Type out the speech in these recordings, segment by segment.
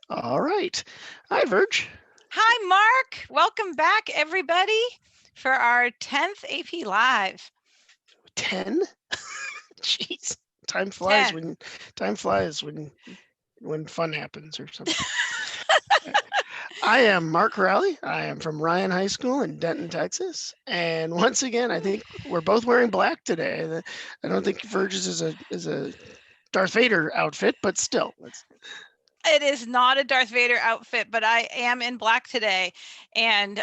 All right. Hi, Verge. Hi, Mark. Welcome back, everybody, for our 10th AP Live. 10? Jeez. Time flies 10. when when fun happens or something. I am Mark Rowley. I am from Ryan High School in Denton, Texas. And once again, I think we're both wearing black today. I don't think Verge's is a Darth Vader outfit, but still. It is not a Darth Vader outfit, but I am in black today. And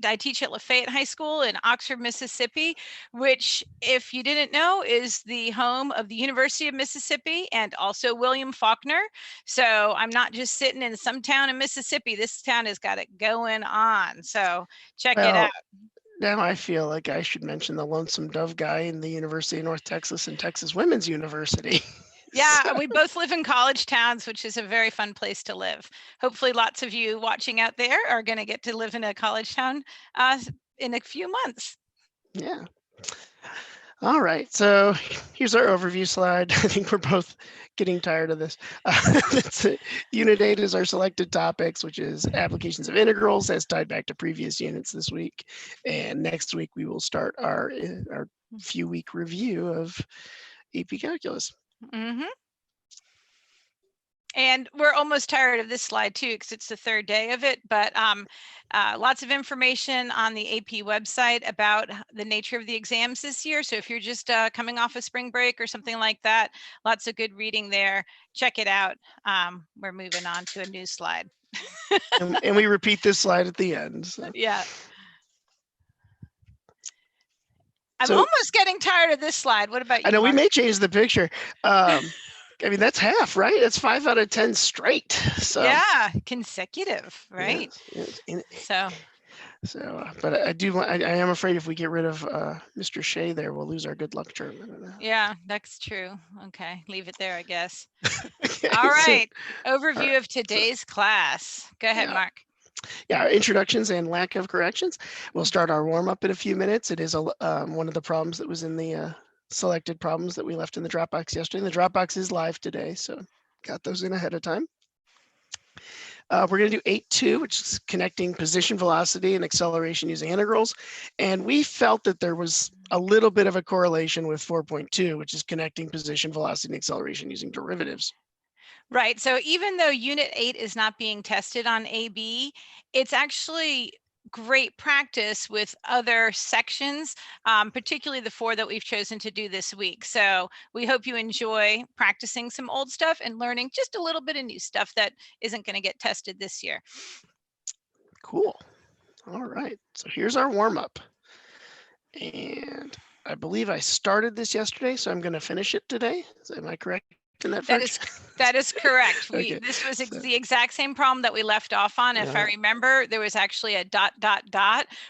I teach at Lafayette High School in Oxford, Mississippi, which, if you didn't know, is the home of the University of Mississippi and also William Faulkner. So I'm not just sitting in some town in Mississippi. This town has got it going on. So check it out. Well, now I feel like I should mention the Lonesome Dove guy in the University of North Texas and Texas Women's University. Yeah, we both live in college towns, which is a very fun place to live. Hopefully, lots of you watching out there are going to get to live in a college town in a few months. Yeah. All right. So here's our overview slide. I think we're both getting tired of this. That's it. Unit 8 is our selected topics, which is applications of integrals as tied back to previous units this week. And next week, we will start our few week review of AP Calculus. Mm-hmm. And we're almost tired of this slide too, because it's the third day of it, but lots of information on the AP website about the nature of the exams this year. So if you're just coming off a spring break or something like that, lots of good reading there. Check it out. We're moving on to a new slide. And we repeat this slide at the end. So. Yeah. I'm almost getting tired of this slide. What about you, I know Mark? we may change the picture. I mean, that's half, right? That's 5 out of 10 straight. So yeah, consecutive, right? Yes. But I do. I am afraid if we get rid of Mr. Shea, there, we'll lose our good luck charm. I don't know. Yeah, that's true. Okay, leave it there, I guess. Okay, All right. Overview of today's class. Go ahead, yeah. Mark. Yeah, introductions and lack of corrections. We'll start our warm up in a few minutes. It is one of the problems that was in the selected problems that we left in the Dropbox yesterday. The Dropbox is live today, so got those in ahead of time. We're going to do 8.2, which is connecting position, velocity, and acceleration using integrals. And we felt that there was a little bit of a correlation with 4.2, which is connecting position, velocity, and acceleration using derivatives. Right. So even though Unit 8 is not being tested on AB, it's actually great practice with other sections, particularly the 4 that we've chosen to do this week. So we hope you enjoy practicing some old stuff and learning just a little bit of new stuff that isn't going to get tested this year. Cool. All right. So here's our warm up. And I believe I started this yesterday, so I'm going to finish it today. Am I correct in that? That is correct. Okay. This was the exact same problem that we left off on. If I remember, there was actually a ...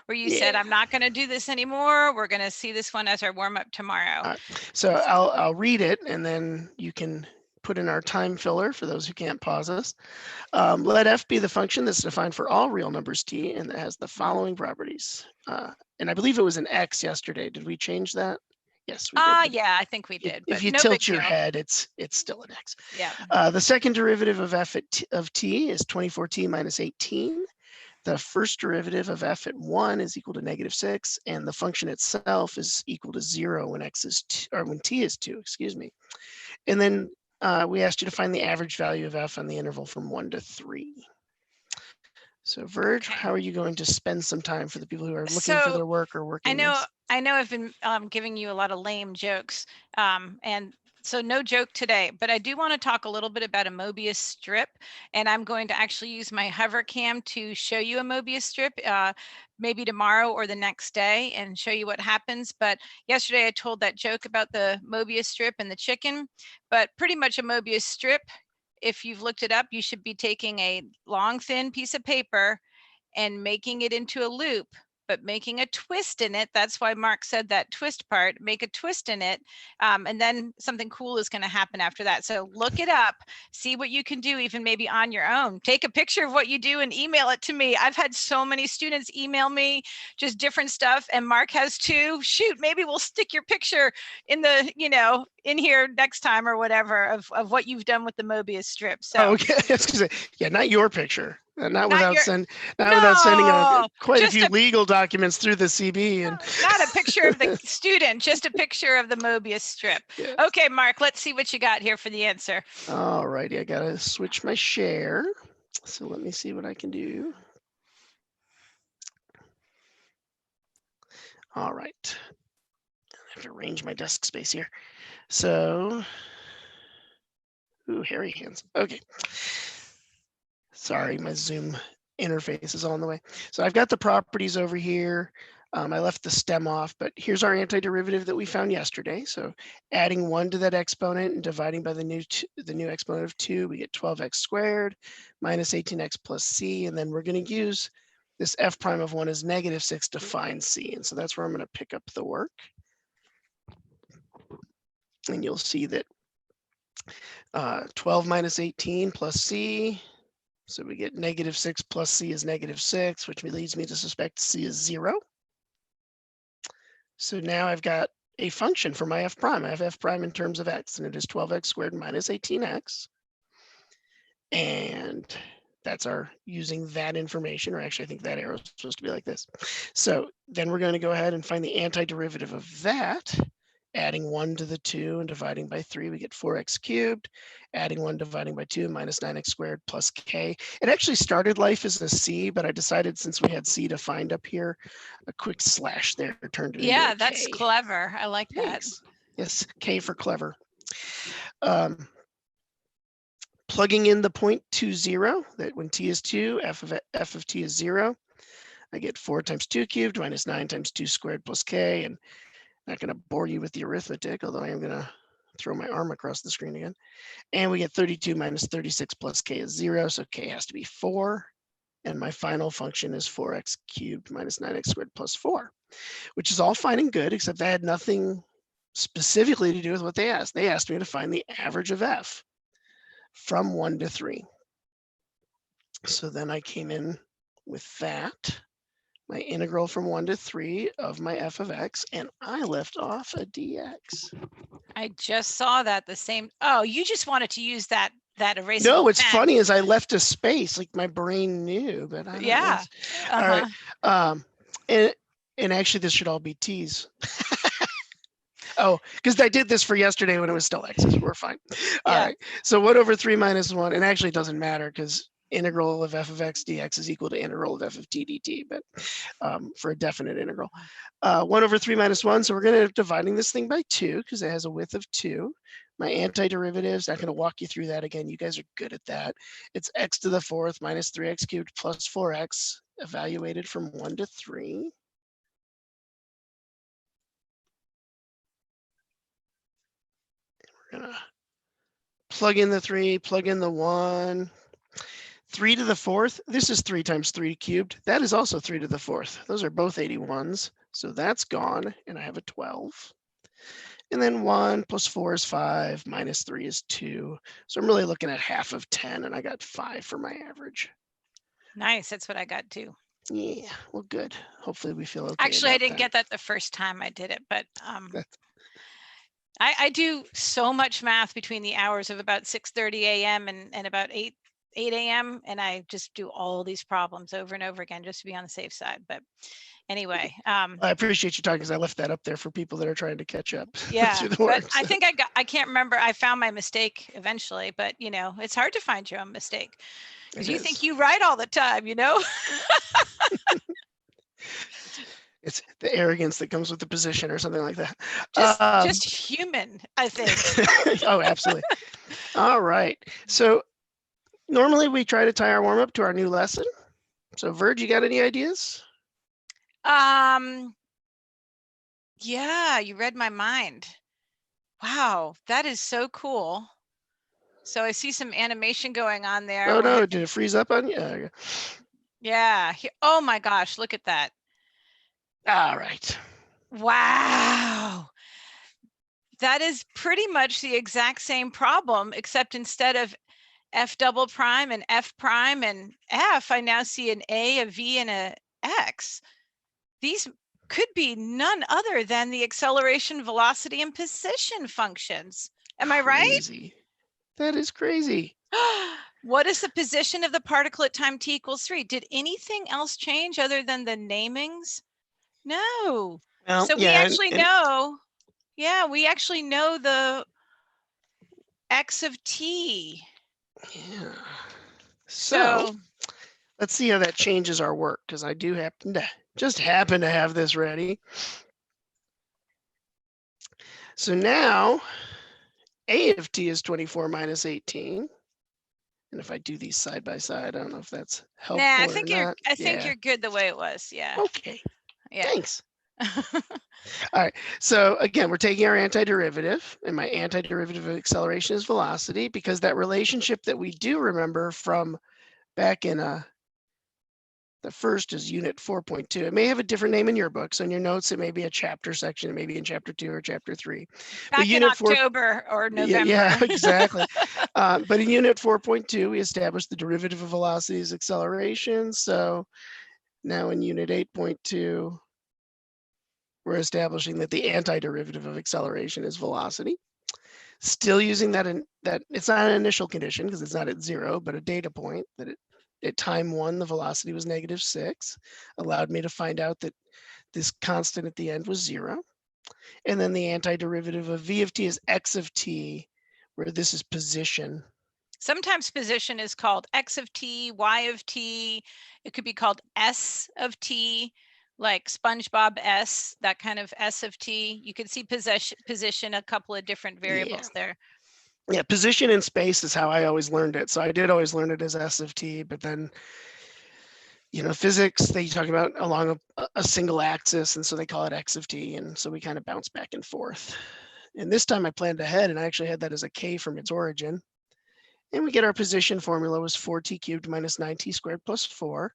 where you said, I'm not going to do this anymore. We're going to see this one as our warm up tomorrow. So I'll read it, and then you can put in our time filler for those who can't pause us. Let f be the function that's defined for all real numbers t, and that has the following properties. And I believe it was an x yesterday. Did we change that? Yes, we did. Yeah, I think we did. If you tilt your head, it's still an x. Yeah. The second derivative of f of t is 24t minus 18. The first derivative of f at 1 is equal to -6, and the function itself is equal to 0 when x is when t is 2. Excuse me. And then we asked you to find the average value of f on the interval from 1 to 3. So, Verge, how are you going to spend some time for the people who are looking for their work or working? I know I've been giving you a lot of lame jokes, and so no joke today, but I do want to talk a little bit about a Mobius strip, and I'm going to actually use my hover cam to show you a Mobius strip, maybe tomorrow or the next day, and show you what happens. But yesterday I told that joke about the Mobius strip and the chicken, but pretty much a Mobius strip, if you've looked it up, you should be taking a long, thin piece of paper and making it into a loop, but making a twist in it. That's why Mark said that twist part, make a twist in it. And then something cool is going to happen after that. So look it up, see what you can do, even maybe on your own. Take a picture of what you do and email it to me. I've had so many students email me just different stuff, and Mark has too. Shoot, maybe we'll stick your picture in the, in here next time or whatever of what you've done with the Mobius strip. So Oh, okay. Yeah, not your picture. Not without sending no, quite a just few legal documents through the CB. And not a picture of the student, just a picture of the Mobius strip. yes. Okay, Mark, let's see what you got here for the answer. All righty, I gotta switch my share. So let me see what I can do. All right. I have to arrange my desk space here. So, ooh, hairy hands. Okay. Sorry, my Zoom interface is on the way. So I've got the properties over here. I left the stem off, but here's our antiderivative that we found yesterday. So adding 1 to that exponent and dividing by the new exponent of 2, we get 12x squared minus 18x plus c. And then we're going to use this f prime of 1 is -6 to find c. And so that's where I'm going to pick up the work. And you'll see that 12 minus 18 plus c. So we get -6 plus c is -6, which leads me to suspect c is 0. So now I've got a function for my f prime. I have f prime in terms of x, and it is 12x squared minus 18x. And that's our using that information, or actually I think that arrow is supposed to be like this. So then we're going to go ahead and find the antiderivative of that. Adding 1 to the 2 and dividing by 3, we get 4x cubed. Adding 1 dividing by 2 minus 9x squared plus k. It actually started life as a c, but I decided since we had c defined up here, a quick slash there turned it into a that's k. clever. I like that. Yes, k for clever. Plugging in the 0.20, that when t is 2, f of t is 0. I get 4 times 2 cubed minus 9 times 2 squared plus k. And not going to bore you with the arithmetic, although I am going to throw my arm across the screen again. And we get 32 minus 36 plus k is 0, so k has to be 4. And my final function is 4x cubed minus 9x squared plus 4, which is all fine and good, except that had nothing specifically to do with what they asked. They asked me to find the average of f from 1 to 3. So then I came in with that, my integral from 1 to 3 of my f of x, and I left off a dx. I just saw that the same. Oh, you just wanted to use that erasable No, what's pen. funny is I left a space, like my brain knew, but I don't know. All right. And actually this should all be t's. Oh, because I did this for yesterday when it was still x's. We're fine. All right. So 1 over 3 minus 1, and actually it doesn't matter because integral of f of x dx is equal to integral of f of t dt, but for a definite integral. 1 over 3 minus 1, so we're going to end up dividing this thing by 2 because it has a width of 2. My antiderivative, not going to walk you through that again. You guys are good at that. It's x to the 4th minus 3x cubed plus 4x evaluated from 1 to 3. We're going to plug in the 3, plug in the 1. 3 to the 4th, this is 3 times 3 cubed. That is also 3 to the 4th. Those are both 81s. So that's gone, and I have a 12. And then 1 plus 4 is 5, minus 3 is 2. So I'm really looking at half of 10, and I got 5 for my average. Nice, that's what I got too. Yeah, well, good. Hopefully we feel okay. Actually, I didn't get that the first time I did it, but I do so much math between the hours of about 6:30 a.m. and about 8 a.m. and I just do all these problems over and over again just to be on the safe side. But anyway, I appreciate you talking because I left that up there for people that are trying to catch up. Yeah, through the work, but I think I can't remember. I found my mistake eventually, but it's hard to find your own mistake because you think you write all the time, It's the arrogance that comes with the position or something like that. Just human, I think. Oh, absolutely. All right. So normally we try to tie our warm up to our new lesson. So Virg, you got any ideas? Yeah, you read my mind. Wow, that is so cool. So I see some animation going on there. Oh no, did it freeze up on you? Yeah. Oh my gosh, look at that. All right. Wow. That is pretty much the exact same problem, except instead of F double prime and F prime and F, I now see an A, a V, and a X. These could be none other than the acceleration, velocity, and position functions. Am I right? Crazy. That is crazy. What is the position of the particle at time t equals 3? Did anything else change other than the namings? No. Well, So we yeah, actually know, yeah, we actually know the x of t. yeah. So Let's see how that changes our work, because I do happen to have this ready. So now A of t is 24 minus 18. And if I do these side by side, I don't know if that's helpful nah, or not. I think you're good the way it was. Yeah. Okay. Yeah. Thanks. All right. So again, we're taking our antiderivative, and my antiderivative of acceleration is velocity, because that relationship that we do remember from back in the first is unit 4.2. It may have a different name in your book. So in your notes, it may be a chapter section. It may be in chapter 2 or chapter 3. But Back in unit 4, October or November. yeah, exactly. But in unit 4.2, we established the derivative of velocity is acceleration. So now in unit 8.2, we're establishing that the antiderivative of acceleration is velocity. Still using that it's not an initial condition because it's not at 0, but a data point that at time 1, the velocity was -6, allowed me to find out that this constant at the end was 0. And then the antiderivative of v of t is x of t, where this is position. Sometimes position is called x of t, y of t. It could be called s of t, like SpongeBob S, that kind of S of t. You can see position a couple of different variables there. Yeah, position in space is how I always learned it. So I did always learn it as s of t, but then physics, they talk about along a single axis, and so they call it x of t, and so we kind of bounce back and forth. And this time I planned ahead, and I actually had that as a k from its origin. And we get our position formula was 4t cubed minus 9t squared plus 4.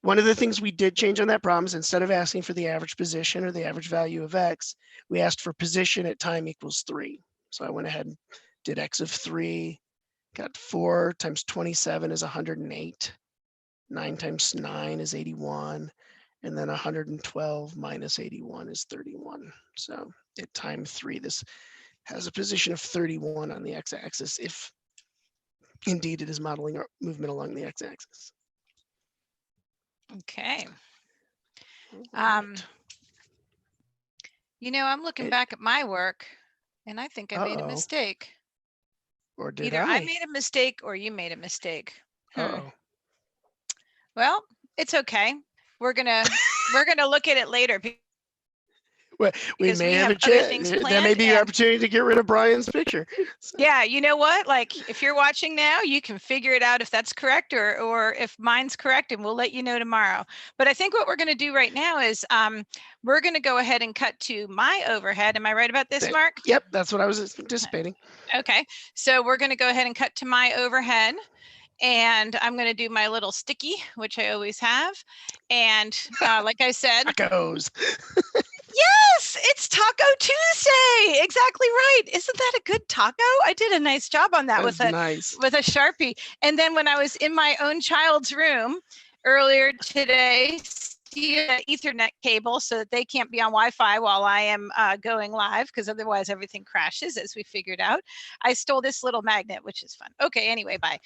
One of the things we did change on that problem is instead of asking for the average position or the average value of x, we asked for position at time equals 3. So I went ahead and did x of 3, got 4 times 27 is 108. 9 times 9 is 81. And then 112 minus 81 is 31. So at time 3, this has a position of 31 on the x-axis if indeed it is modeling our movement along the x-axis. Okay. Right. I'm looking back at my work, and I think I made a mistake. Or did Either I made a mistake or you made a mistake. Well, it's okay. We're gonna look at it later. Well, we may have a chance. That may be your opportunity to get rid of Brian's picture. So. Yeah, you know what? Like, if you're watching now, you can figure it out if that's correct or if mine's correct, and we'll let you know tomorrow. But I think what we're going to do right now is we're going to go ahead and cut to my overhead. Am I right about this, Mark? Yep, that's what I was anticipating. Okay, so we're going to go ahead and cut to my overhead. And I'm going to do my little sticky, which I always have. And like I said, tacos. Yes, it's Taco Tuesday. Exactly right. Isn't that a good taco? I did a nice job on that with a Sharpie. And then when I was in my own child's room earlier today, Ethernet cable so that they can't be on Wi-Fi while I am going live, because otherwise everything crashes, as we figured out. I stole this little magnet, which is fun. Okay, anyway, bye.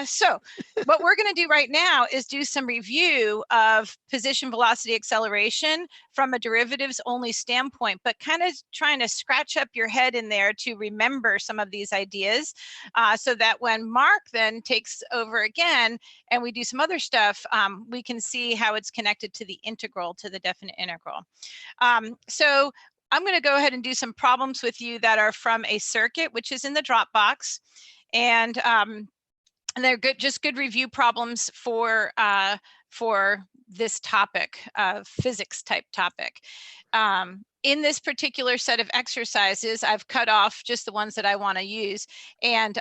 So what we're going to do right now is do some review of position, velocity, acceleration from a derivatives only standpoint, but kind of trying to scratch up your head in there to remember some of these ideas so that when Mark then takes over again and we do some other stuff, we can see how it's connected to the integral, to the definite integral. So I'm going to go ahead and do some problems with you that are from a circuit, which is in the Dropbox. And they're good, just good review problems for this topic, physics type topic. In this particular set of exercises, I've cut off just the ones that I want to use. And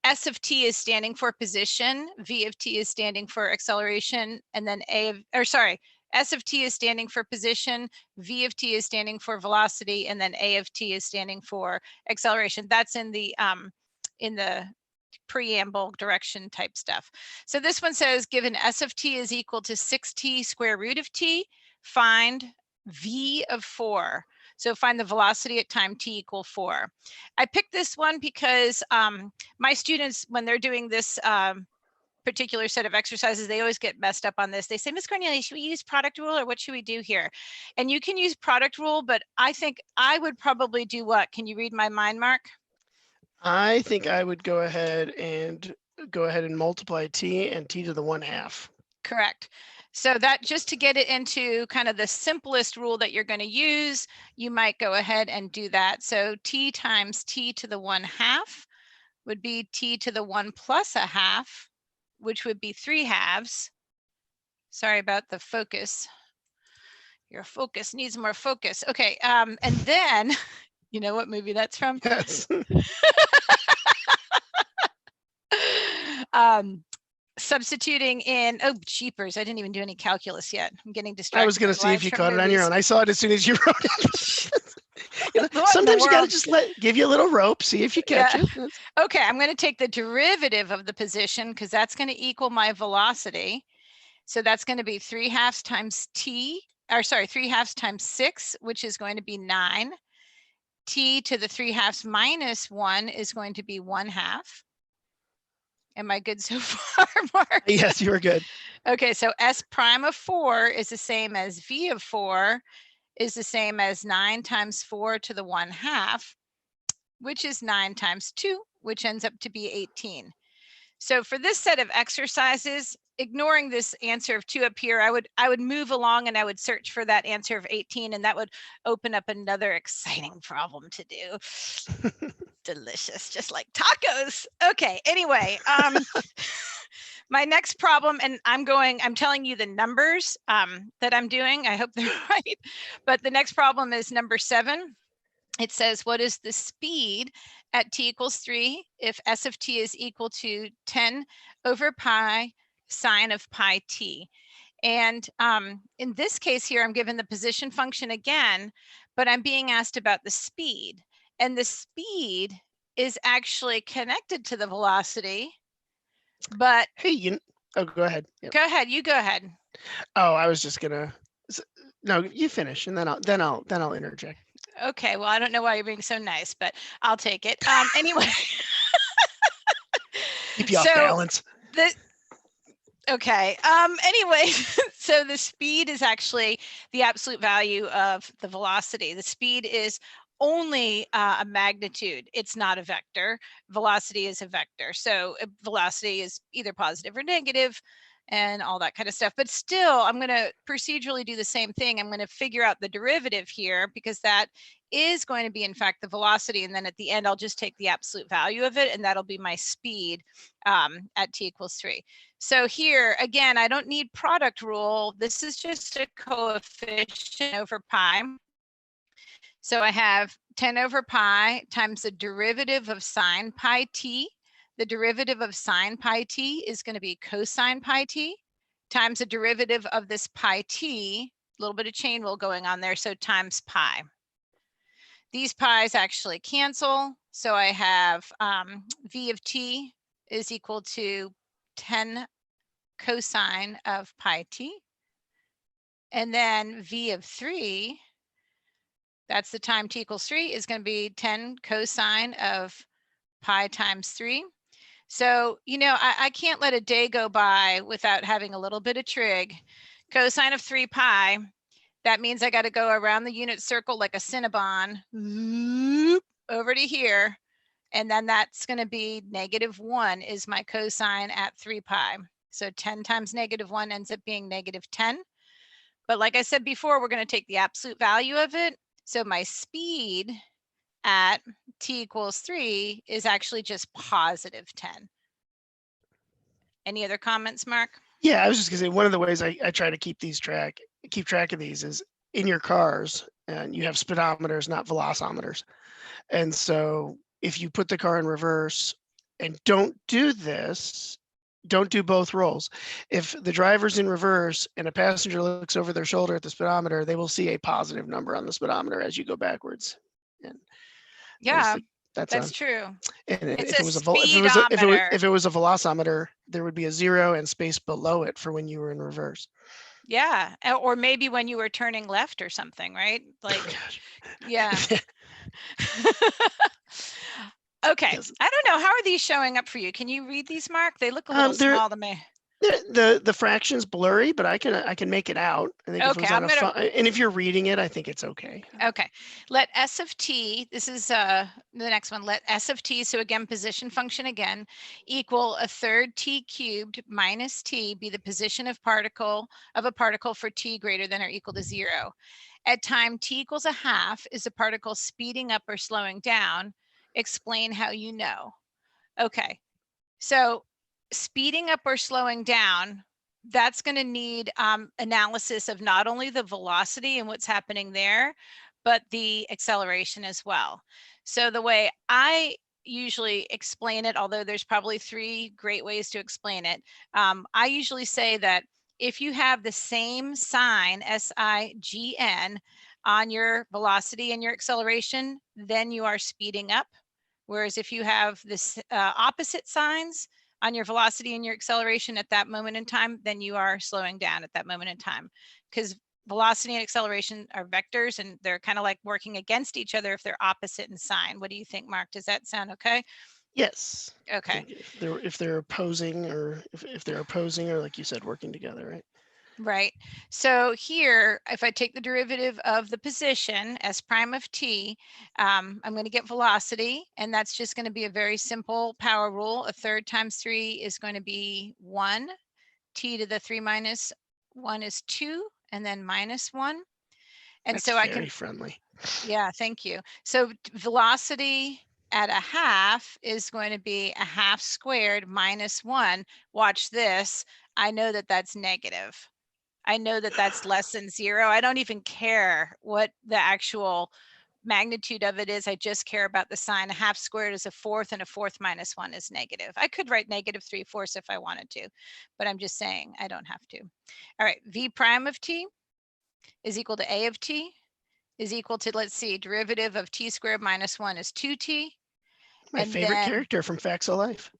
S of t is standing for position, V of t is standing for acceleration, and then S of t is standing for position, v of t is standing for velocity, and then a of t is standing for acceleration. That's in the preamble direction type stuff. So this one says, given S of t is equal to 6t square root of t, find v of 4. So find the velocity at time t equal 4. I picked this one because my students, when they're doing this particular set of exercises, they always get messed up on this. They say, Miss Cornelia, should we use product rule or what should we do here? And you can use product rule, but I think I would probably do what? Can you read my mind, Mark? I think I would go ahead and multiply t and t to the 1/2. Correct. So that, just to get it into kind of the simplest rule that you're going to use, you might go ahead and do that. So t times t to the 1/2 would be t to the 1 plus 1/2, which would be 3/2. Sorry about the focus. Your focus needs more focus. Okay, and then, you know what movie that's from? Yes. Substituting in, oh, jeepers, I didn't even do any calculus yet. I'm getting distracted. I was going to see if you caught it on your own. I saw it as soon as you wrote it. You know, sometimes you got to just give you a little rope, see if you catch it. Okay, I'm going to take the derivative of the position because that's going to equal my velocity. So that's going to be 3/2 times t, or sorry, 3/2 times 6, which is going to be 9. T to the 3/2 minus 1 is going to be 1/2. Am I good so far, Mark? Yes, you were good. Okay, so S prime of 4 is the same as V of 4 is the same as 9 times 4 to the 1/2, which is 9 times 2, which ends up to be 18. So for this set of exercises, ignoring this answer of 2 up here, I would move along and I would search for that answer of 18, and that would open up another exciting problem to do. Delicious, just like tacos. Okay, anyway, my next problem, and I'm telling you the numbers that I'm doing. I hope they're right. But the next problem is number 7. It says, what is the speed at t equals 3 if S of t is equal to 10 over pi sine of pi t? And in this case here, I'm given the position function again, but I'm being asked about the speed. And the speed is actually connected to the velocity, but hey, oh, go ahead. Yep. Go ahead, you go ahead. Oh, I was just gonna, no, you finish, and then I'll interject. Okay, well, I don't know why you're being so nice, but I'll take it. Anyway, keep you off balance. Okay. Anyway, so the speed is actually the absolute value of the velocity. The speed is only a magnitude. It's not a vector. Velocity is a vector. So velocity is either positive or negative and all that kind of stuff. But still, I'm going to procedurally do the same thing. I'm going to figure out the derivative here because that is going to be, in fact, the velocity. And then at the end, I'll just take the absolute value of it, and that'll be my speed at t equals 3. So here, again, I don't need product rule. This is just a coefficient over pi. So I have 10 over pi times the derivative of sine pi t. The derivative of sine pi t is going to be cosine pi t times the derivative of this pi t, a little bit of chain rule going on there, so times pi. These pi's actually cancel. So I have v of t is equal to 10 cosine of pi t. And then v of 3, that's the time t equals 3, is going to be 10 cosine of pi times 3. So, you know, I can't let a day go by without having a little bit of trig. Cosine of 3 pi, that means I got to go around the unit circle like a Cinnabon, over to here. And then that's going to be -1 is my cosine at 3 pi. So 10 times -1 ends up being -10. But like I said before, we're going to take the absolute value of it. So my speed at t equals 3 is actually just +10. Any other comments, Mark? Yeah, I was just gonna say, one of the ways I try to keep track of these is in your cars, and you have speedometers, not velocimeters. And so if you put the car in reverse and don't do this, don't do both rolls. If the driver's in reverse and a passenger looks over their shoulder at the speedometer, they will see a positive number on the speedometer as you go backwards. And Yeah, that's that's true. and It's if a it was speedometer. if it was a velocimeter, there would be a 0 and space below it for when you were in reverse. Yeah, or maybe when you were turning left or something, right? Like, yeah. Okay, Yes. I don't know. How are these showing up for you? Can you read these, Mark? They look a little They're small to me. the fraction's blurry, but I can make it out. I think if it Okay, was on and if you're reading it, I think it's okay. Okay, let S of t, this is the next one, let S of t, so again, position function again, equal a third t cubed minus t be the position of a particle for t greater than or equal to 0. At time t equals a half, is the particle speeding up or slowing down? Explain how you know. Okay, so speeding up or slowing down, that's going to need analysis of not only the velocity and what's happening there, but the acceleration as well. So the way I usually explain it, although there's probably 3 great ways to explain it, I usually say that if you have the same sign, S-I-G-N, on your velocity and your acceleration, then you are speeding up. Whereas if you have this opposite signs on your velocity and your acceleration at that moment in time, then you are slowing down at that moment in time. Because velocity and acceleration are vectors and they're kind of like working against each other if they're opposite in sign. What do you think, Mark? Does that sound okay? Yes. Okay. If they're opposing, or if they're opposing, or like you said, working together, right? Right. So here, if I take the derivative of the position, S prime of t, I'm going to get velocity, and that's just going to be a very simple power rule. A third times 3 is going to be 1. T to the 3 minus 1 is 2, and then minus 1. And That's so I very can, friendly. yeah, thank you. So velocity at a half is going to be a half squared minus 1. Watch this. I know that that's negative. I know that that's less than 0. I don't even care what the actual magnitude of it is. I just care about the sign. A half squared is a fourth, and a fourth minus 1 is negative. I could write negative 3/4 if I wanted to, but I'm just saying I don't have to. All right, v prime of t is equal to a of t is equal to, let's see, derivative of t squared minus 1 is 2t. My and favorite then, character from Facts of Life.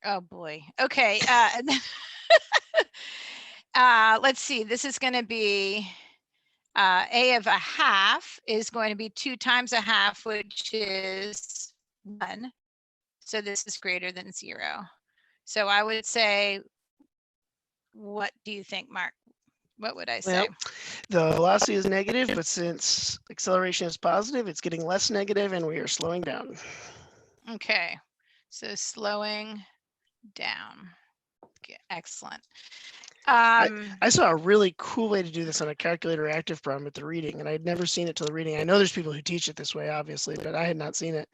oh boy. Okay, and then let's see, this is going to be a of a half is going to be 2 times a half, which is 1. So this is greater than 0. So I would say, what do you think, Mark? What would I say? Well, the velocity is negative, but since acceleration is positive, it's getting less negative, and we are slowing down. Okay, so slowing down. Okay, excellent. I saw a really cool way to do this on a calculator active problem at the reading, and I'd never seen it till the reading. I know there's people who teach it this way, obviously, but I had not seen it.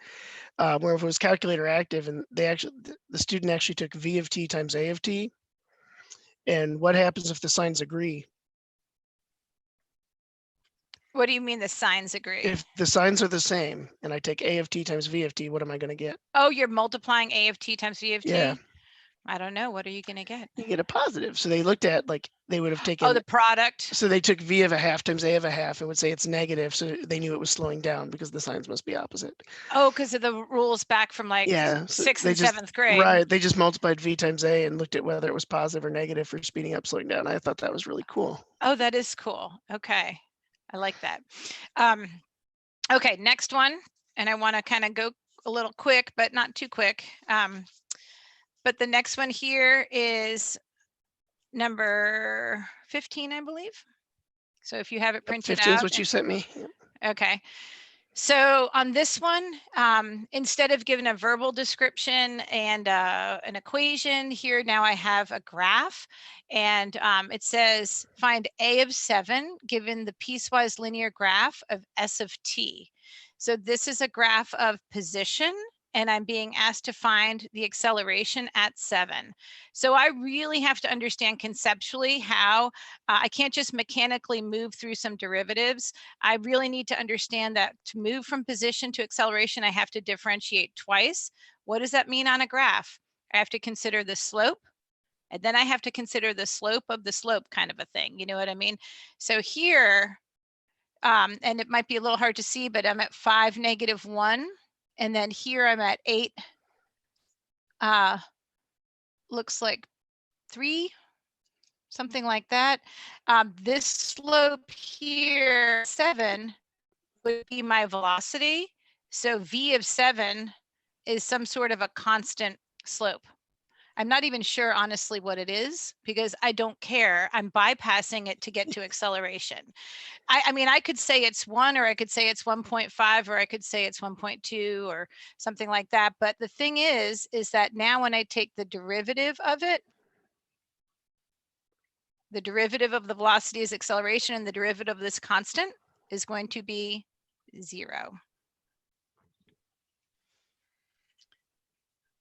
Where if it was calculator active, and the student actually took v of t times a of t, and what happens if the signs agree? What do you mean the signs agree? If the signs are the same, and I take a of t times v of t, what am I going to get? Oh, you're multiplying a of t times v of t? Yeah. I don't know. What are you going to get? You get a positive. So they looked at, like, they would have taken. Oh, the product. So they took v of a half times a of a half and would say it's negative. So they knew it was slowing down because the signs must be opposite. Oh, because of the rules back from like Yeah, so 6th they and just 7th grade. right. They just multiplied v times a and looked at whether it was positive or negative for speeding up, slowing down. I thought that was really cool. Oh, that is cool. Okay, I like that. Okay, next one, and I want to kind of go a little quick, but not too quick. But the next one here is number 15, I believe. So if you have it printed 15 is out. what you sent me. Okay. So on this one, instead of giving a verbal description and an equation here, now I have a graph, and it says find a of 7 given the piecewise linear graph of s of t. So this is a graph of position, and I'm being asked to find the acceleration at 7. So I really have to understand conceptually how I can't just mechanically move through some derivatives. I really need to understand that to move from position to acceleration, I have to differentiate twice. What does that mean on a graph? I have to consider the slope, and then I have to consider the slope of the slope kind of a thing. You know what I mean? So here, and it might be a little hard to see, but I'm at 5, -1. And then here I'm at 8, looks like 3, something like that. This slope here, 7, would be my velocity. So V of 7 is some sort of a constant slope. I'm not even sure honestly what it is because I don't care. I'm bypassing it to get to acceleration. I mean, I could say it's 1, or I could say it's 1.5, or I could say it's 1.2 or something like that. But the thing is that now when I take the derivative of it, the derivative of the velocity is acceleration, and the derivative of this constant is going to be 0.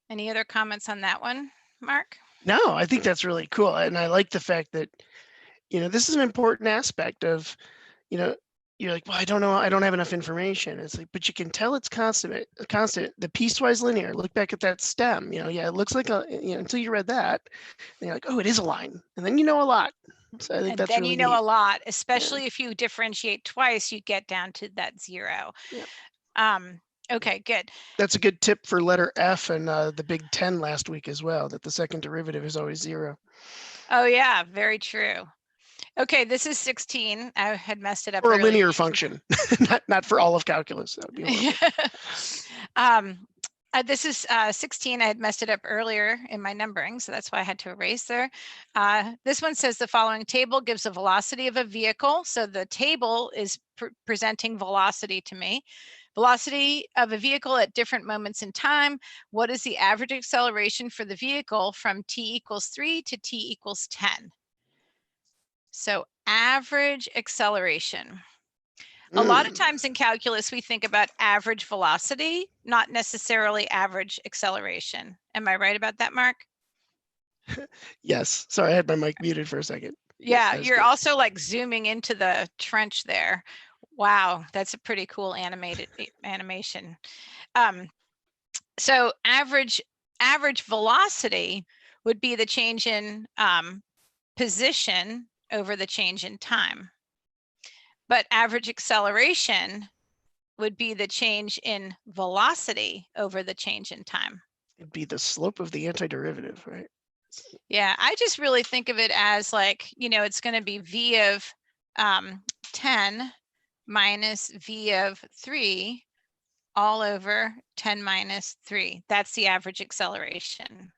Any other comments on that one, Mark? No, I think that's really cool. And I like the fact that, this is an important aspect of, you're like, well, I don't know, I don't have enough information. It's like, but you can tell it's constant, the piecewise linear. Look back at that stem, yeah, it looks like until you read that, and you're like, oh, it is a line. And then you know a lot. So I think that's really neat. A lot, Yeah. especially if you differentiate twice, you get down to that 0. Yeah. Okay, good. That's a good tip for letter F and the Big 10 last week as well, that the second derivative is always 0. Oh yeah, very true. Okay, this is 16. I had messed it up. Or a linear function, not for all of calculus. That would be horrible. This is 16. I had messed it up earlier in my numbering, so that's why I had to erase there. This one says the following table gives a velocity of a vehicle. So the table is presenting velocity to me. Velocity of a vehicle at different moments in time. What is the average acceleration for the vehicle from t = 3 to t = 10? So average acceleration. A lot of times in calculus, we think about average velocity, not necessarily average acceleration. Am I right about that, Mark? Yes. Sorry, I had my mic muted for a second. Yeah, you're good. Also like zooming into the trench there. Wow, that's a pretty cool animation. So average velocity would be the change in position over the change in time. But average acceleration would be the change in velocity over the change in time. It'd be the slope of the antiderivative, right? Yeah, I just really think of it as like, it's going to be V of 10 minus V of 3 all over 10 minus 3. That's the average acceleration.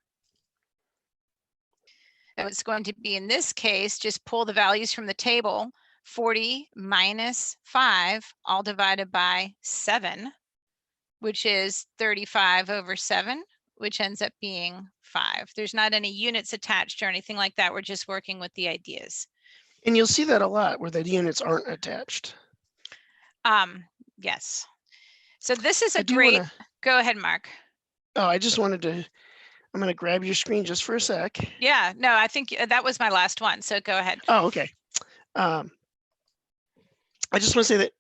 So it's going to be, in this case, just pull the values from the table. 40 minus 5 all divided by 7, which is 35 over 7, which ends up being 5. There's not any units attached or anything like that. We're just working with the ideas. And you'll see that a lot where the units aren't attached. Yes. So this is a great, go ahead, Mark. Oh, I just wanted to, I'm going to grab your screen just for a sec. Yeah, no, I think that was my last one. So go ahead. Oh, okay. I just want to say that,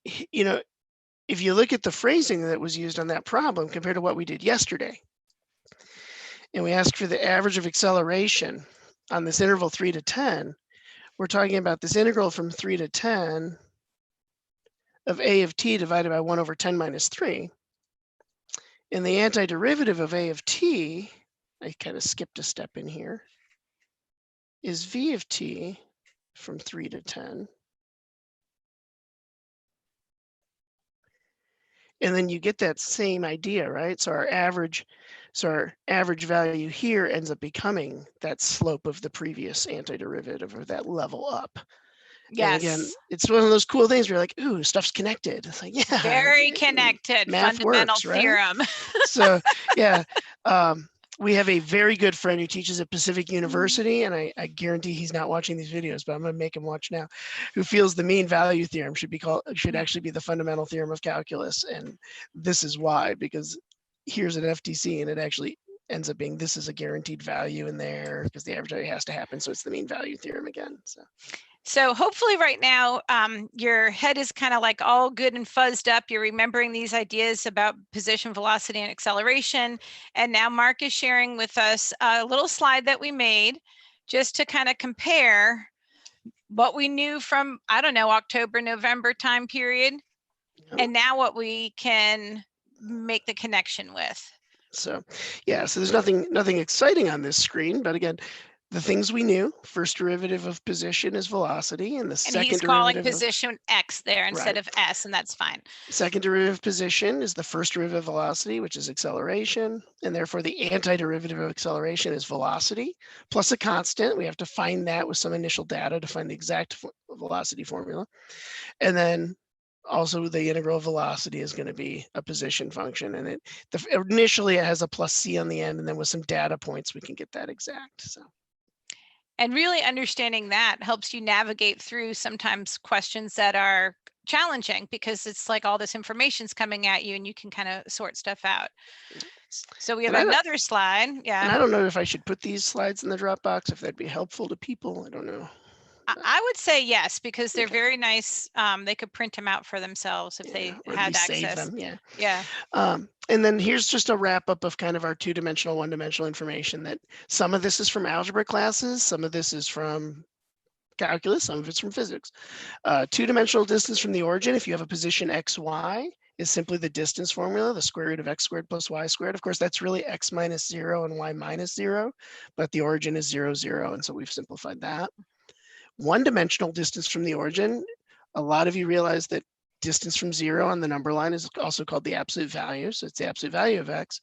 if you look at the phrasing that was used on that problem compared to what we did yesterday, and we asked for the average of acceleration on this interval 3 to 10, we're talking about this integral from 3 to 10 of a of t divided by 1 over 10 minus 3. And the antiderivative of a of t, I kind of skipped a step in here, is v of t from 3 to 10. And then you get that same idea, right? So our average value here ends up becoming that slope of the previous antiderivative, or that level up. Yes. And again, it's one of those cool things where you're like, ooh, stuff's connected. It's like, yeah. Very connected, math fundamental works, theorem. Right? So, yeah. We have a very good friend who teaches at Pacific University, and I guarantee he's not watching these videos, but I'm going to make him watch now, who feels the mean value theorem should actually be the fundamental theorem of calculus. And this is why, because here's an FTC, and it actually ends up being this is a guaranteed value in there because the average value has to happen. So it's the mean value theorem again. So hopefully right now your head is kind of like all good and fuzzed up. You're remembering these ideas about position, velocity, and acceleration. And now Mark is sharing with us a little slide that we made just to kind of compare what we knew from, I don't know, October, November time period, and now what we can make the connection with. So yeah, so there's nothing exciting on this screen, but again, the things we knew: first derivative of position is velocity, and the second he's calling position x there instead of s, and that's fine. Second derivative of position is the first derivative of velocity, which is acceleration, and therefore the antiderivative of acceleration is velocity plus a constant. We have to find that with some initial data to find the exact velocity formula, and then also the integral of velocity is going to be a position function, and initially it has a plus c on the end, and then with some data points we can get that exact. So. And really understanding that helps you navigate through sometimes questions that are challenging because it's like all this information's coming at you and you can kind of sort stuff out. So we have another slide. Yeah. And I don't know if I should put these slides in the Dropbox, if that'd be helpful to people. I don't know. I would say yes, because they're very nice. They could print them out for themselves if they had access. Save them, yeah. And then here's just a wrap up of kind of our two-dimensional, one-dimensional information. That some of this is from algebra classes, some of this is from calculus, some of it's from physics. Two-dimensional distance from the origin, if you have a position x, y, is simply the distance formula, the square root of x squared plus y squared. Of course, that's really x minus 0 and y minus 0, but the origin is 0, 0, and so we've simplified that. One-dimensional distance from the origin, a lot of you realize that distance from 0 on the number line is also called the absolute value. So it's the absolute value of x.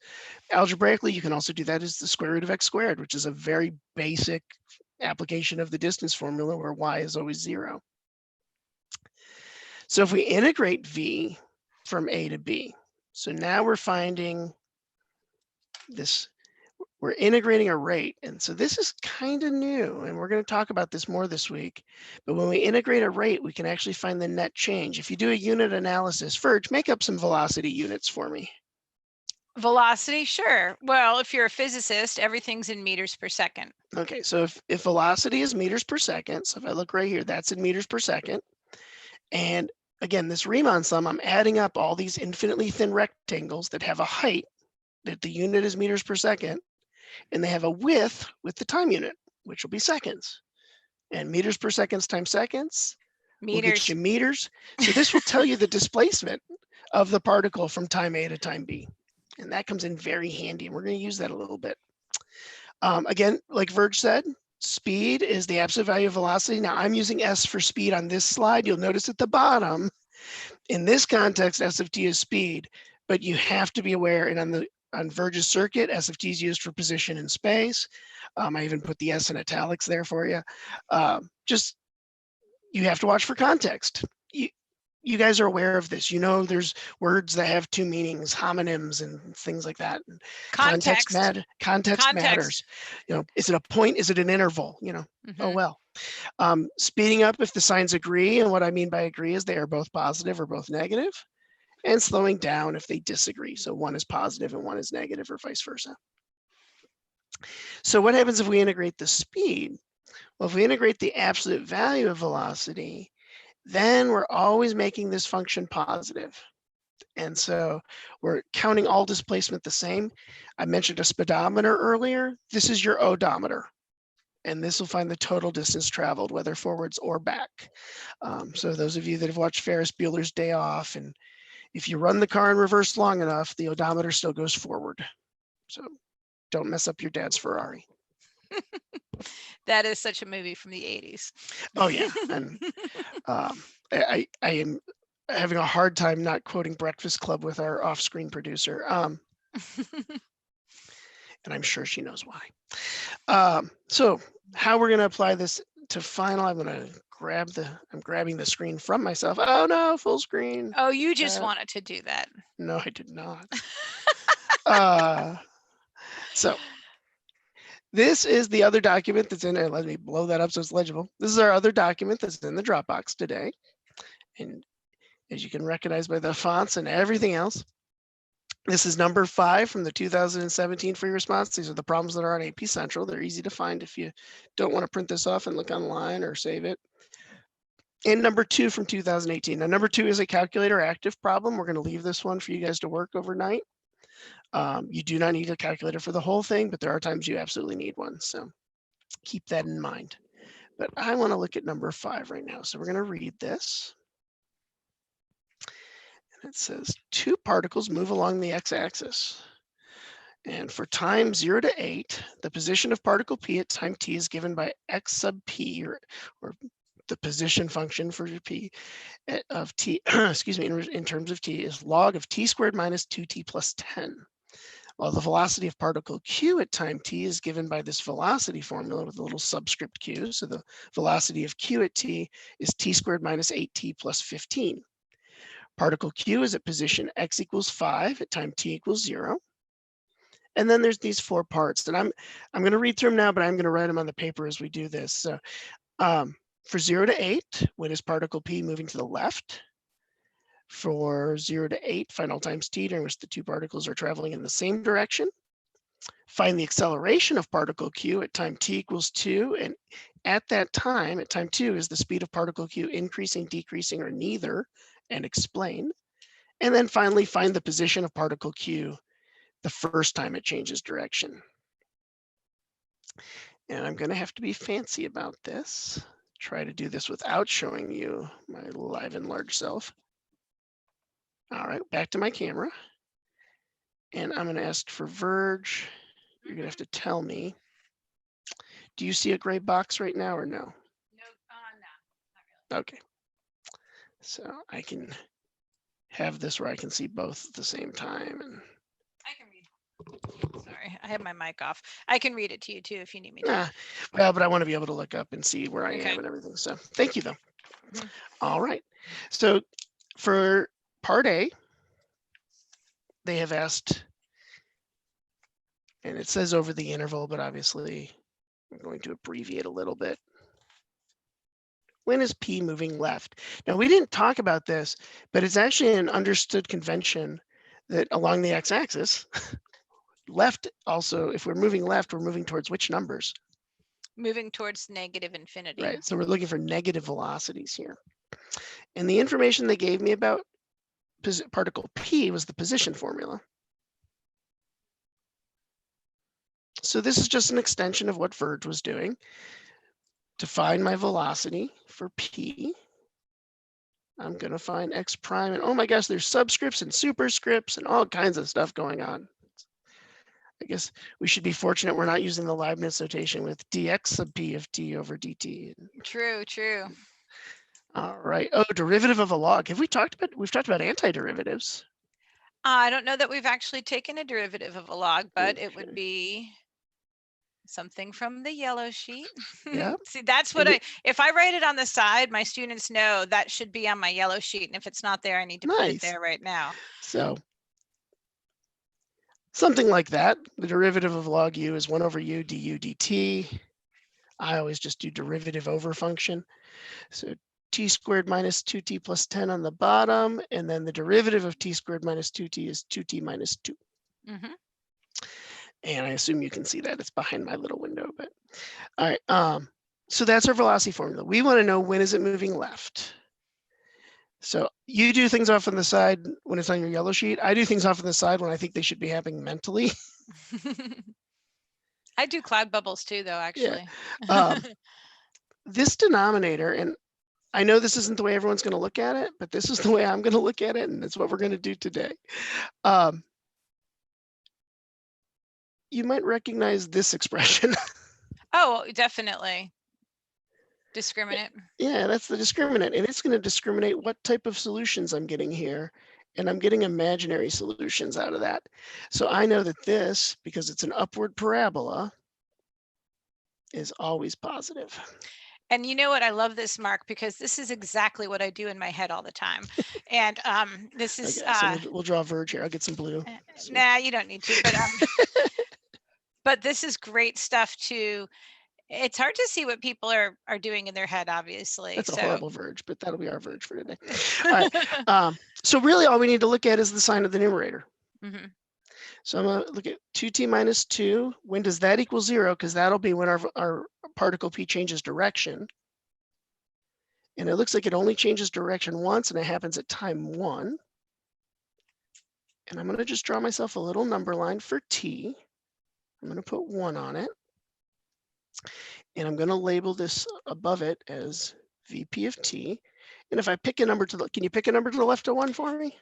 Algebraically, you can also do that as the square root of x squared, which is a very basic application of the distance formula where y is always 0. So if we integrate v from a to b, so now we're finding this, we're integrating a rate. And so this is kind of new, and we're going to talk about this more this week. But when we integrate a rate, we can actually find the net change. If you do a unit analysis, Verge, make up some velocity units for me. Velocity, sure. Well, if you're a physicist, everything's in meters per second. Okay, so if velocity is meters per second, so if I look right here, that's in meters per second. And again, this Riemann sum, I'm adding up all these infinitely thin rectangles that have a height that the unit is meters per second, and they have a width with the time unit, which will be seconds. And meters per seconds times seconds will get you meters. So this will tell you the displacement of the particle from time A to time B. And that comes in very handy, and we're going to use that a little bit. Again, like Verge said, speed is the absolute value of velocity. Now I'm using s for speed on this slide. You'll notice at the bottom, in this context, s of t is speed, but you have to be aware, and on Verge's circuit, s of t is used for position in space. I even put the s in italics there for you. Just, you have to watch for context. You guys are aware of this. You know, there's words that have two meanings, homonyms and things like that. Context matters. You know, is it a point? Is it an interval? You know, oh well. Speeding up if the signs agree, and what I mean by agree is they are both positive or both negative, and slowing down if they disagree. So one is positive and one is negative, or vice versa. So what happens if we integrate the speed? Well, if we integrate the absolute value of velocity, then we're always making this function positive. And so we're counting all displacement the same. I mentioned a speedometer earlier. This is your odometer. And this will find the total distance traveled, whether forwards or back. So those of you that have watched Ferris Bueller's Day Off, and if you run the car in reverse long enough, the odometer still goes forward. So don't mess up your dad's Ferrari. That is such a movie from the 80s. Oh yeah, and I am having a hard time not quoting Breakfast Club with our off-screen producer, and I'm sure she knows why. So how we're going to apply this to final? I'm going to I'm grabbing the screen from myself. Oh no, full screen. Oh, you just wanted to do that. No, I did not. So this is the other document that's in there. Let me blow that up so it's legible. This is our other document that's in the Dropbox today. And as you can recognize by the fonts and everything else, This is number 5 from the 2017 free response. These are the problems that are on AP Central. They're easy to find if you don't want to print this off and look online or save it. And number 2 from 2018. Now, number 2 is a calculator active problem. We're going to leave this one for you guys to work overnight. You do not need a calculator for the whole thing, but there are times you absolutely need one. So keep that in mind. But I want to look at number 5 right now. So we're going to read this. And it says 2 particles move along the x-axis. And for time 0 to 8, the position of particle p at time t is given by x sub p, or the position function for p of t, excuse me, in terms of t is log of t squared minus 2t plus 10. While the velocity of particle q at time t is given by this velocity formula with a little subscript q. So the velocity of q at t is t squared minus 8t plus 15. Particle q is at position x equals 5 at time t equals 0. And then there's these 4 parts, and I'm going to read through them now, but I'm going to write them on the paper as we do this. So for 0 to 8, when is particle p moving to the left? For 0 to 8, final times t, during which the 2 particles are traveling in the same direction. Find the acceleration of particle q at time t equals 2, and at that time, at time 2, is the speed of particle q increasing, decreasing, or neither, and explain. And then finally, find the position of particle q the first time it changes direction. And I'm going to have to be fancy about this. Try to do this without showing you my live and large self. All right, back to my camera. And I'm going to ask for Verge. You're going to have to tell me. Do you see a gray box right now or no? No, not really. Okay. So I can have this where I can see both at the same time. And I can read. Sorry, I have my mic off. I can read it to you too if you need me to. Well, but I want to be able to look up and see where I Okay. am and everything. So thank you, though. Mhm. All right. So for part A, they have asked, and it says over the interval, but obviously I'm going to abbreviate a little bit. When is P moving left? Now, we didn't talk about this, but it's actually an understood convention that along the x-axis, left also, if we're moving left, we're moving towards which numbers? Moving towards negative infinity. Right, so we're looking for negative velocities here. And the information they gave me about particle P was the position formula. So this is just an extension of what Verge was doing. To find my velocity for P, I'm going to find x prime. And oh my gosh, there's subscripts and superscripts and all kinds of stuff going on. I guess we should be fortunate we're not using the Leibniz notation with dx sub p of t over dt. True, true. All right. Oh, derivative of a log. We've talked about antiderivatives. I don't know that we've actually taken a derivative of a log, but it would Okay. be something from the yellow sheet. Yeah. See, that's what if I write it on the side, my students know that should be on my yellow sheet. And if it's not there, I need to put it there right now. So something like that. The derivative of log u is 1 over u du dt. I always just do derivative over function. So t squared minus 2t plus 10 on the bottom, and then the derivative of t squared minus 2t is 2t minus 2. Mm-hmm. And I assume you can see that. It's behind my little window, but all right. So that's our velocity formula. We want to know when is it moving left. So you do things off on the side when it's on your yellow sheet. I do things off on the side when I think they should be happening mentally. I do cloud bubbles too, though, actually. Yeah. This denominator, and I know this isn't the way everyone's going to look at it, but this is the way I'm going to look at it, and that's what we're going to do today. You might recognize this expression. Oh, definitely. Discriminant. Yeah, that's the discriminant, and it's going to discriminate what type of solutions I'm getting here, and I'm getting imaginary solutions out of that. So I know that this, because it's an upward parabola, is always positive. And you know what? I love this, Mark, because this is exactly what I do in my head all the time. And this is. Okay, so we'll draw a Verge here. I'll get some blue. Nah, you don't need to. But but this is great stuff too. It's hard to see what people are doing in their head, obviously. That's a horrible Verge, but that'll be our Verge for today. All right. So really all we need to look at is the sign of the numerator. Mhm. So I'm gonna look at 2t minus 2. When does that equal 0? Because that'll be when our particle P changes direction. And it looks like it only changes direction once, and it happens at time 1. And I'm gonna just draw myself a little number line for t. I'm gonna put 1 on it. And I'm gonna label this above it as VP of t. And if I pick a number to the, can you pick a number to the left of 1 for me?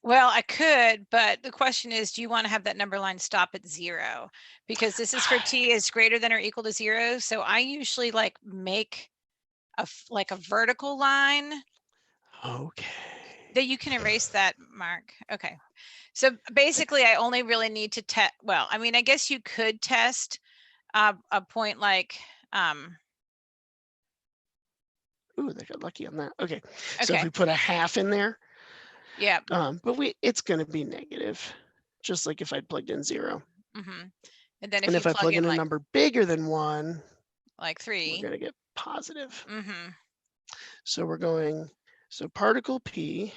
Well, I could, but the question is, do you want to have that number line stop at 0? Because this is for t is greater than or equal to 0. So I usually like make like a vertical line. Okay. That you can erase that, Mark. Okay. So basically, I only really need to test. Well, I mean, I guess you could test a point like. Ooh, they got lucky on that. Okay. So Okay. if we put a half in there, Yeah. but it's going to be negative, just like if I'd plugged in 0. Mm-hmm. And then And if I plug in a like, number bigger than 1, like we're 3, going to get positive. mm-hmm. So we're going, so particle P.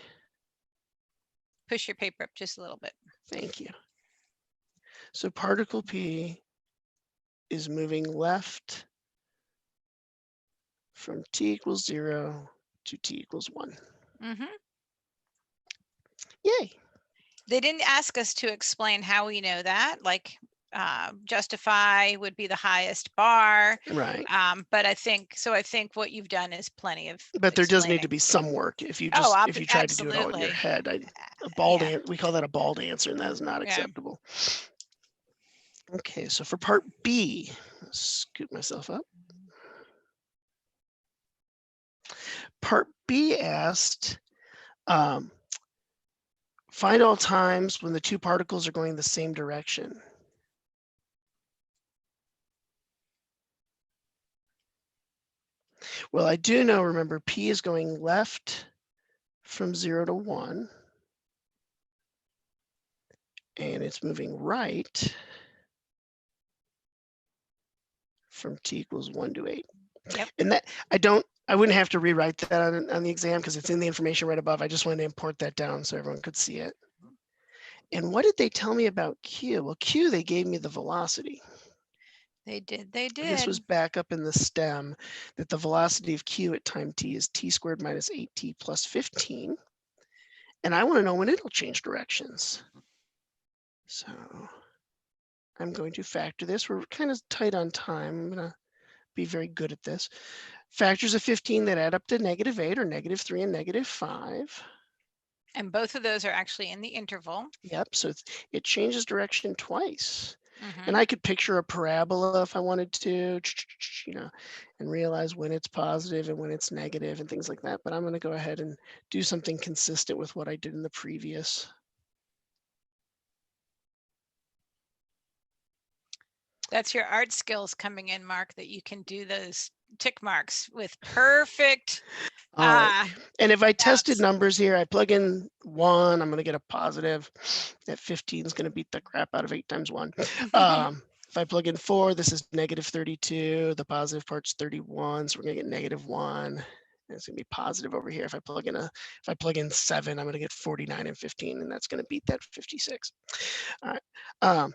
Push your paper up just a little bit. Thank you. So particle P is moving left from t equals 0 to t equals 1. Mm-hmm. Yay. They didn't ask us to explain how we know that, like justify would be the highest bar. Right. But I think what you've done is plenty of But there does need to explaining. be some work. If you Oh, just, if you try to do it all in your absolutely. head, a bald Yeah. we call that a bald answer, and that is not Yeah. acceptable. Okay, so for part B, scoot myself up. Part B asked, find all times when the two particles are going the same direction. Well, I do know, remember, P is going left from 0 to 1, and it's moving right from t equals 1 to 8. Yep. And that, I wouldn't have to rewrite that on the exam because it's in the information right above. I just wanted to import that down so everyone could see it. And what did they tell me about Q? Well, Q, they gave me the velocity. They did. They did. This was back up in the stem that the velocity of Q at time t is t squared minus 8t plus 15. And I want to know when it'll change directions. So I'm going to factor this. We're kind of tight on time. I'm going to be very good at this. Factors of 15 that add up to -8 are -3 and -5. And both of those are actually in the interval. Yep, so it changes direction twice. Mm-hmm. And I could picture a parabola if I wanted to, and realize when it's positive and when it's negative and things like that. But I'm going to go ahead and do something consistent with what I did in the previous. That's your art skills coming in, Mark, that you can do those tick marks with perfect. All right. And if I tested numbers here, I plug in 1, I'm going to get a positive. That 15 is going to beat the crap out of 8 times 1. If I plug in 4, this is -32. The positive part's 31, so we're going to get -1. And it's going to be positive over here. If I plug in 7, I'm going to get 49 and 15, and that's going to beat that 56. All right.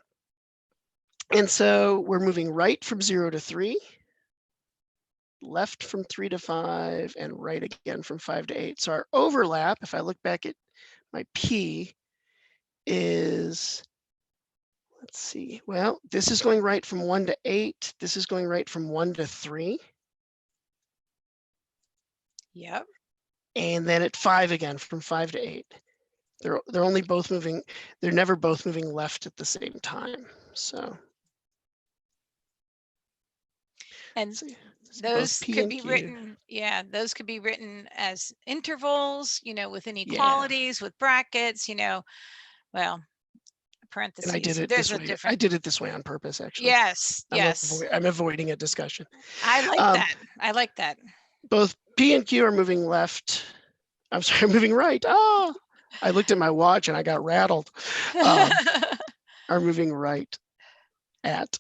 And so we're moving right from 0 to 3. Left from 3 to 5, and right again from 5 to 8. So our overlap, if I look back at my P, is, let's see, well, this is going right from 1 to 8. This is going right from 1 to 3. Yep. And then at 5 again, from 5 to 8. They're only both moving, they're never both moving left at the same time. So. And those could be written, those could be written as intervals, with inequalities, with brackets, well, parentheses. And I did it this way. I did it this way on purpose, actually. Yes, yes. I'm avoiding a discussion. I like that. I like that. Both P and Q are moving left. I'm sorry, moving right. Oh, I looked at my watch and I got rattled. Are moving right at.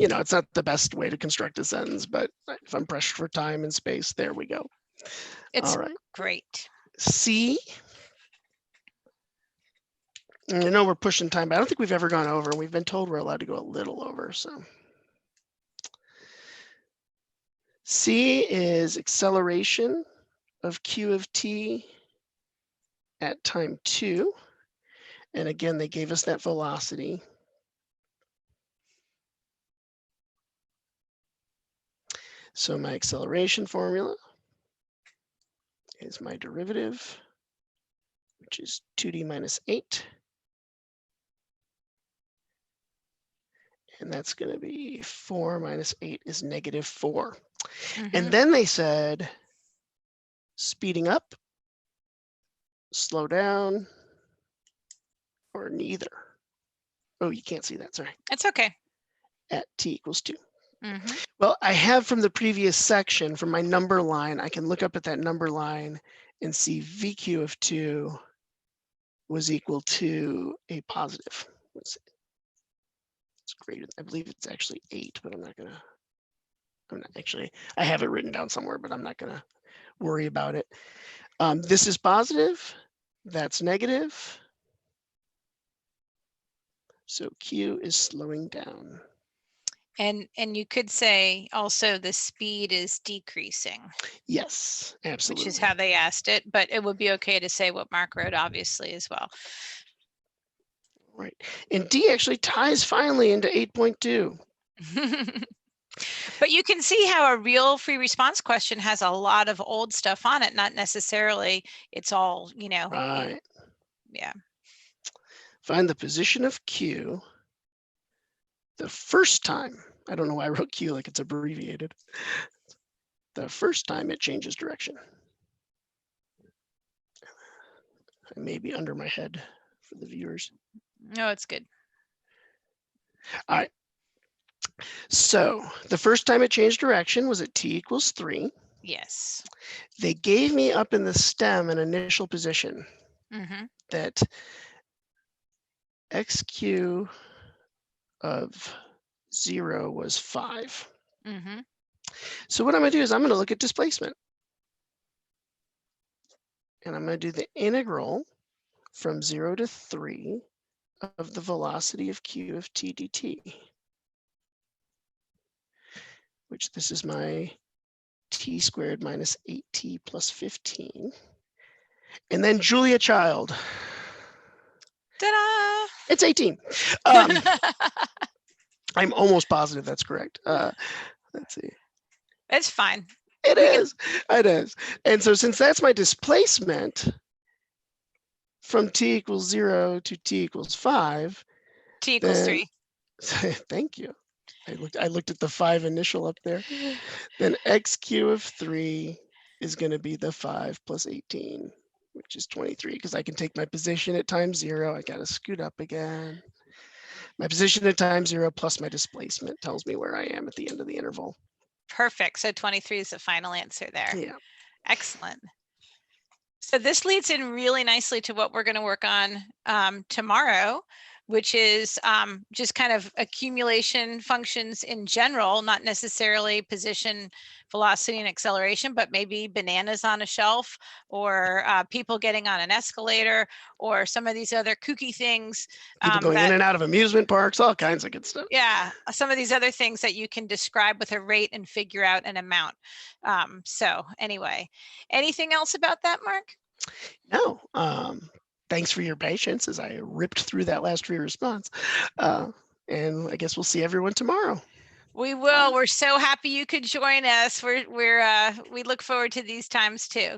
It's not the best way to construct a sentence, but if I'm pressed for time and space, there we go. It's all right. Great. C And I know we're pushing time, but I don't think we've ever gone over. We've been told we're allowed to go a little over. So C is acceleration of q of t at time 2. And again, they gave us that velocity. So my acceleration formula is my derivative, which is 2d minus 8. And that's going to be 4 minus 8 is negative 4. And then they said, speeding up, slow down, or neither. Oh, you can't see that, sorry. It's okay. At t equals 2. Well, I have from the previous section, from my number line, I can look up at that number line and see VQ of 2 was equal to a positive. Let's see. It's greater. I believe it's actually 8, but I'm not actually, I have it written down somewhere, but I'm not gonna worry about it. This is positive, that's negative. So Q is slowing down. And you could say also the speed is decreasing. Yes, absolutely. Which is how they asked it, but it would be okay to say what Mark wrote, obviously, as well. Right. And D actually ties finally into 8.2. But you can see how a real free response question has a lot of old stuff on it, not necessarily it's all, you know. Right. Yeah. Find the position of Q the first time. I don't know why I wrote Q like it's abbreviated. The first time it changes direction. I may be under my head for the viewers. No, it's good. All right. So the first time it changed direction was at t equals 3. Yes. They gave me up in the stem an initial position that xq of 0 was 5. So what I'm going to do is I'm going to look at displacement. And I'm going to do the integral from 0 to 3 of the velocity of q of t dt, which this is my t squared minus 8t plus 15. And then Julia Child. Ta-da! It's 18. I'm almost positive that's correct. Let's see. It's fine. It is. It is. And so since that's my displacement from t equals 0 to t equals 5. T equals 3. Thank you. I looked at the 5 initial up there. Then xq of 3 is going to be the 5 plus 18, which is 23, because I can take my position at time 0. I got to scoot up again. My position at time 0 plus my displacement tells me where I am at the end of the interval. Perfect. So 23 is the final answer there. Yeah. Excellent. So this leads in really nicely to what we're going to work on tomorrow, which is just kind of accumulation functions in general, not necessarily position, velocity, and acceleration, but maybe bananas on a shelf, or people getting on an escalator, or some of these other kooky things. People going in and out of amusement parks, all kinds of good stuff. Yeah, some of these other things that you can describe with a rate and figure out an amount. So anyway, anything else about that, Mark? No. Thanks for your patience as I ripped through that last free response. And I guess we'll see everyone tomorrow. We will. We're so happy you could join us. We look forward to these times too.